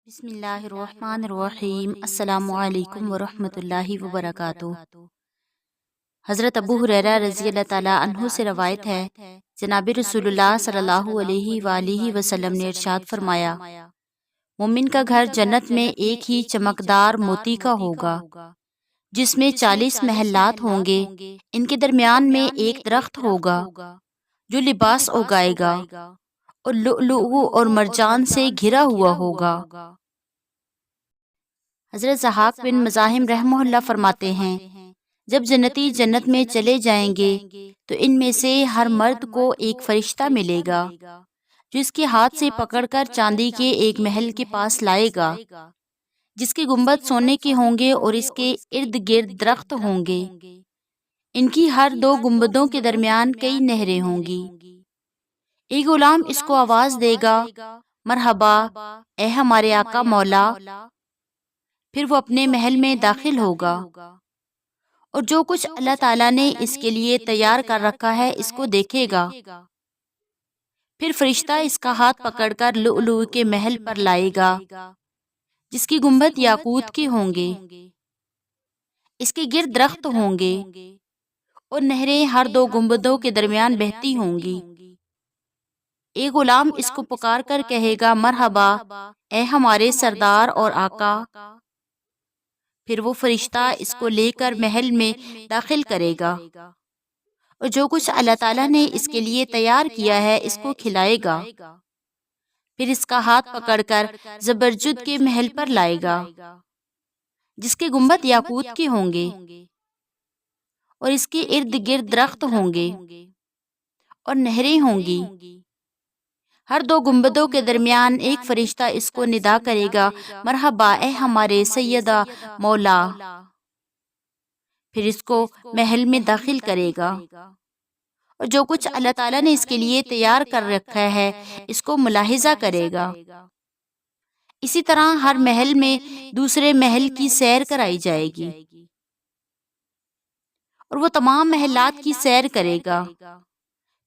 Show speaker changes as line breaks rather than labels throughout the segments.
بسم اللہ الرحمن الرحیم۔ السلام علیکم ورحمۃ اللہ وبرکاتہ۔ حضرت ابو ہریرہ رضی اللہ تعالیٰ عنہ سے روایت ہے، جناب رسول اللہ صلی اللہ علیہ وآلہ وسلم نے ارشاد فرمایا، مومن کا گھر جنت میں ایک ہی چمکدار موتی کا ہوگا، جس میں 40 محلات ہوں گے۔ ان کے درمیان میں ایک درخت ہوگا جو لباس اگائے گا اور لؤلؤ اور مرجان سے گھرا ہوا ہوگا۔ حضرت ضحاک بن مزاحم رحمہ اللہ فرماتے ہیں، جب جنتی جنت میں چلے جائیں گے تو ان میں سے ہر مرد کو ایک فرشتہ ملے گا جو اس کے ہاتھ سے پکڑ کر چاندی کے ایک محل کے پاس لائے گا، جس کے گنبد سونے کے ہوں گے اور اس کے ارد گرد درخت ہوں گے۔ ان کی ہر دو گنبدوں کے درمیان کئی نہریں ہوں گی۔ ایک غلام اس کو آواز دے گا، مرحبا اے ہمارے آقا مولا، پھر وہ اپنے محل میں داخل ہوگا اور جو کچھ اللہ تعالیٰ نے اس کے لیے تیار کر رکھا ہے اس کو دیکھے گا۔ پھر فرشتہ اس کا ہاتھ پکڑ کر لؤلؤ کے محل پر لائے گا، جس کی گنبد یاقوت کے ہوں گے۔ اس کے گرد درخت ہوں گے اور نہریں ہر دو گنبدوں کے درمیان بہتی ہوں گی۔ ایک غلام اس کو پکار کر کہے گا، مرحبا اے ہمارے سردار اور آقا، پھر وہ فرشتہ اس کو لے کر محل میں داخل کرے گا اور جو کچھ اللہ تعالیٰ نے اس کے لیے تیار کیا ہے اس کو کھلائے گا۔ پھر اس کا ہاتھ پکڑ کر زبرجد کے محل پر لائے گا، جس کے گنبد یاقوت کے ہوں گے اور اس کے ارد گرد درخت ہوں گے اور نہریں ہوں گی۔ ہر دو گنبدوں کے درمیان ایک فرشتہ اس کو ندا کرے گا، مرحبا اے ہمارے سیدہ مولا، پھر اس کو محل میں داخل کرے گا اور جو کچھ اللہ تعالیٰ نے اس کے لیے تیار کر رکھا ہے اس کو ملاحظہ کرے گا۔ اسی طرح ہر محل میں دوسرے محل کی سیر کرائی جائے گی اور وہ تمام محلات کی سیر کرے گا۔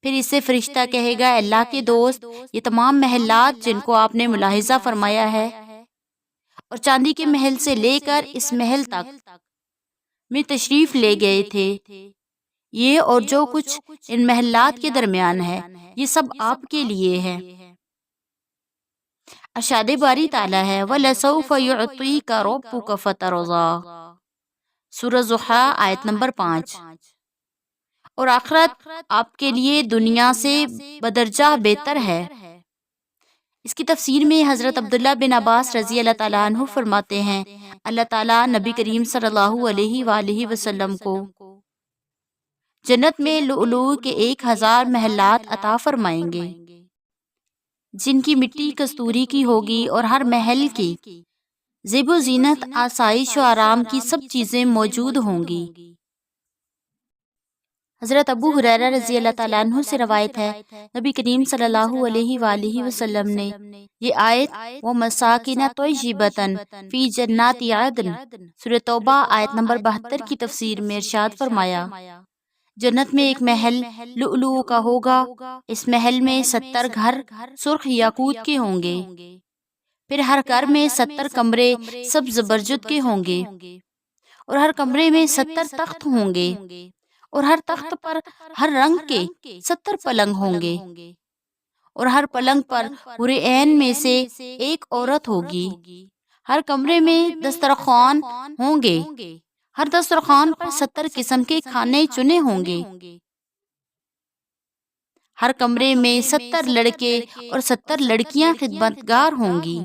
پھر اس سے فرشتہ کہے گا، اللہ کے دوست، یہ تمام محلات جن کو آپ نے ملاحظہ فرمایا ہے اور چاندی کے محل سے لے کر اس محل تک میں تشریف لے گئے تھے، یہ اور جو کچھ ان محلات کے درمیان ہے یہ سب آپ کے لیے ہے۔ ارشاد باری تعالیٰ ہے، وَلَسَوْفَ يُعْطِيكَ رَبُّكَ فَتَرْضَىٰ، سورہ ضحیٰ آیت نمبر 5۔ اور آخرت آپ کے لیے دنیا سے بدرجہ بہتر ہے۔ اس کی تفسیر میں حضرت عبداللہ بن عباس رضی اللہ تعالیٰ عنہ فرماتے ہیں، اللہ تعالیٰ نبی کریم صلی اللہ علیہ وآلہ وسلم کو جنت میں لؤلؤ کے 1000 محلات عطا فرمائیں گے، جن کی مٹی کستوری کی ہوگی اور ہر محل کی زیب و زینت، آسائش و آرام کی سب چیزیں موجود ہوں گی۔ حضرت ابو ہریرہ رضی اللہ تعالیٰ عنہ سے روایت ہے، نبی کریم صلی اللہ علیہ وآلہ وسلم نے یہ آیت وَمَسَاكِنَ طَيِّبَةً فِي جَنَّاتِ عَدْنٍ، سورہ توبہ آیت نمبر 72 کی تفسیر میں ارشاد فرمایا، جنت میں ایک محل لؤلؤ کا ہوگا، اس محل میں 70 گھر سرخ یاقوت کے ہوں گے، پھر ہر گھر میں 70 کمرے سب زبرجد کے ہوں گے اور ہر کمرے میں 70 تخت ہوں گے اور ہر تخت پر ہر رنگ کے 70 پلنگ ہوں گے اور ہر پلنگ پر حور عین میں سے ایک عورت ہوگی۔ ہر کمرے میں دسترخوان ہوں گے، ہر دسترخوان پر 70 قسم کے کھانے چنے ہوں گے۔ ہر کمرے میں 70 لڑکے اور 70 لڑکیاں خدمتگار ہوں گی۔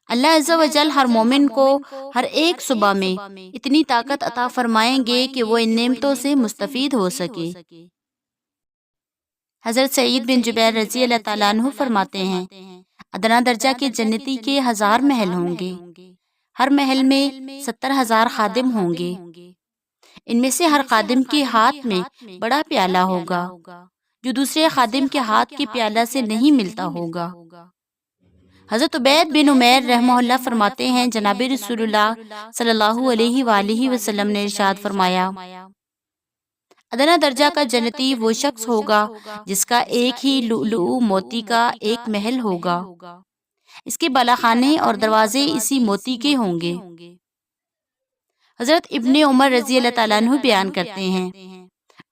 اللہ عز و جل ہر مومن کو ہر ایک صبح میں اتنی طاقت عطا فرمائیں گے کہ وہ ان نعمتوں سے مستفید ہو سکے۔ حضرت سعید بن جبیر رضی اللہ تعالیٰ عنہ فرماتے ہیں، ادنا درجہ کے جنتی کے 1000 محل ہوں گے، ہر محل میں 70,000 خادم ہوں گے، ان میں سے ہر خادم کے ہاتھ میں بڑا پیالہ ہوگا جو دوسرے خادم کے ہاتھ کے پیالہ سے نہیں ملتا ہوگا۔ حضرت عبید بن عمیر رحمہ اللہ فرماتے ہیں، جناب رسول اللہ صلی اللہ علیہ وآلہ وسلم نے ارشاد فرمایا، ادنا درجہ کا جنتی وہ شخص ہوگا جس کا ایک ہی لؤلؤ موتی کا ایک محل ہوگا، اس کے بالاخانے اور دروازے اسی موتی کے ہوں گے۔ حضرت ابن عمر رضی اللہ تعالیٰ عنہ بیان کرتے ہیں،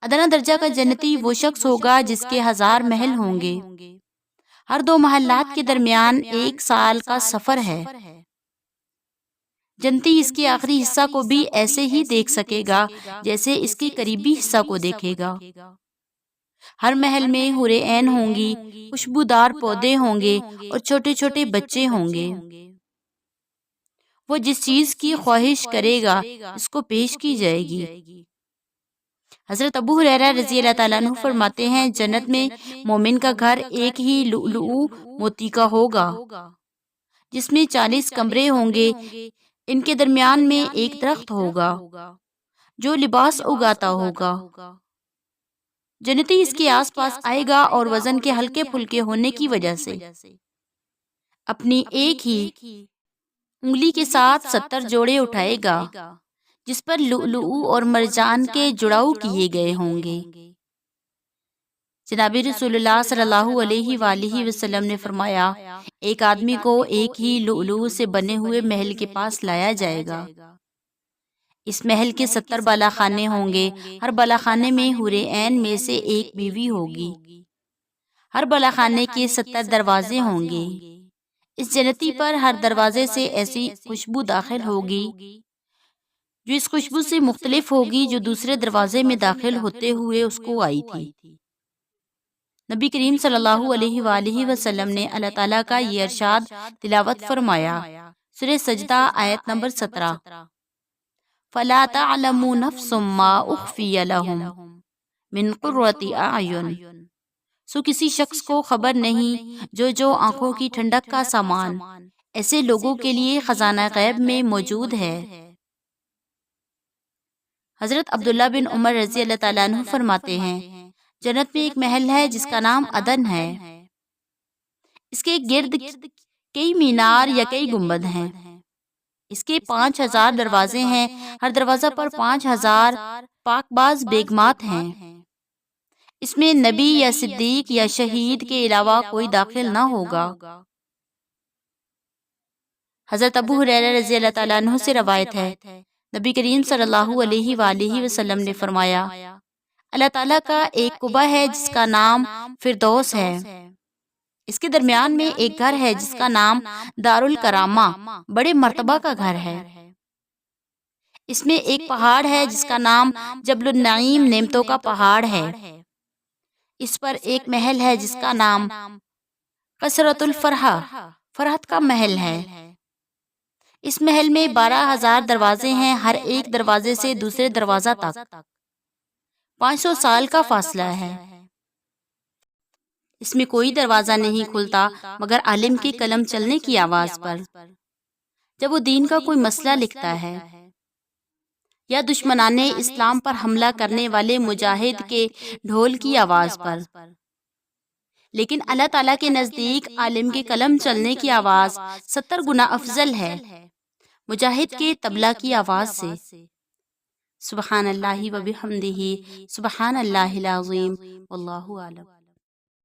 ادنا درجہ کا جنتی وہ شخص ہوگا جس کے 1000 محل ہوں گے، ہر 2 محلات کے درمیان 1 سال کا سفر ہے۔ جنتی اس کے آخری حصہ کو بھی ایسے ہی دیکھ سکے گا جیسے اس کے قریبی حصہ کو دیکھے گا۔ ہر محل میں حور عین ہوں گی، خوشبودار پودے ہوں گے اور چھوٹے چھوٹے بچے ہوں گے۔ وہ جس چیز کی خواہش کرے گا اس کو پیش کی جائے گی۔ حضرت ابو ہریرہ رضی اللہ تعالیٰ عنہ فرماتے ہیں، جنت میں مومن کا گھر ایک ہی لؤلؤ موتی کا ہوگا، جس میں 40 کمرے ہوں گے۔ ان کے درمیان میں ایک درخت ہوگا جو لباس اگاتا ہوگا۔ جنتی اس کے آس پاس آئے گا اور وزن کے ہلکے پھلکے ہونے کی وجہ سے اپنی ایک ہی انگلی کے ساتھ 70 جوڑے اٹھائے گا، جس پر لؤلؤ اور مرجان کے جڑاؤ کیے گئے ہوں گے۔ جناب رسول اللہ صلی اللہ علیہ وآلہ وسلم نے فرمایا، ایک آدمی کو ایک ہی لؤلؤ سے بنے ہوئے محل کے پاس لایا جائے گا۔ اس محل کے 70 بالا خانے ہوں گے، ہر بالا خانے میں حور عین میں سے ایک بیوی ہوگی، ہر بالا خانے کے 70 دروازے ہوں گے۔ اس جنتی پر ہر دروازے سے ایسی خوشبو داخل ہوگی جو اس خوشبو سے مختلف ہوگی جو دوسرے دروازے میں داخل ہوتے ہوئے اس کو آئی تھی۔ نبی کریم صلی اللہ علیہ وآلہ وسلم نے اللہ تعالیٰ کا یہ ارشاد تلاوت فرمایا، سورہ سجدہ آیت نمبر 17، فَلَا تَعْلَمُ نَفْسٌ مَّا أُخْفِيَ لَهُم مِّن قُرَّةِ أَعْيُنٍ، سو کسی شخص کو خبر نہیں جو آنکھوں کی ٹھنڈک کا سامان ایسے لوگوں کے لیے خزانہ غیب میں موجود ہے۔ حضرت عبداللہ بن عمر رضی اللہ تعالیٰ عنہ فرماتے ہیں، جنت میں ایک محل ہے جس کا نام عدن ہے، اس کے گرد کئی مینار یا کئی گنبد ہیں، اس کے 5000 دروازے ہیں، ہر دروازہ پر 5000 پاک باز بیگمات ہیں، اس میں نبی یا صدیق یا شہید کے علاوہ کوئی داخل نہ ہوگا۔ حضرت ابو ہریرہ رضی اللہ تعالیٰ عنہ سے روایت ہے، نبی کریم صلی اللہ علیہ وآلہ وسلم نے فرمایا، اللہ تعالیٰ کا ایک قبہ ہے جس کا نام فردوس ہے، اس کے درمیان میں ایک گھر ہے جس کا نام دارالکرامہ، بڑے مرتبہ کا گھر ہے، اس میں ایک پہاڑ ہے جس کا نام جبل النعیم، نعمتوں کا پہاڑ ہے، اس پر ایک محل ہے جس کا نام کثرت الفرح، فرحت کا محل ہے، اس محل میں 12000 دروازے ہیں، ہر ایک دروازے سے دوسرے دروازہ تک 500 سال کا فاصلہ ہے، اس میں کوئی دروازہ نہیں کھلتا مگر عالم کے قلم چلنے کی آواز پر، جب وہ دین کا کوئی مسئلہ لکھتا ہے، یا دشمنان اسلام پر حملہ کرنے والے مجاہد کے ڈھول کی آواز پر۔ لیکن اللہ تعالیٰ کے نزدیک عالم کے قلم چلنے کی آواز 70 گنا افضل ہے مجاہد کے طبلہ کی آواز سے۔ سبحان اللہ و بحمدہ، سبحان اللہ العظیم، واللہ اعلم۔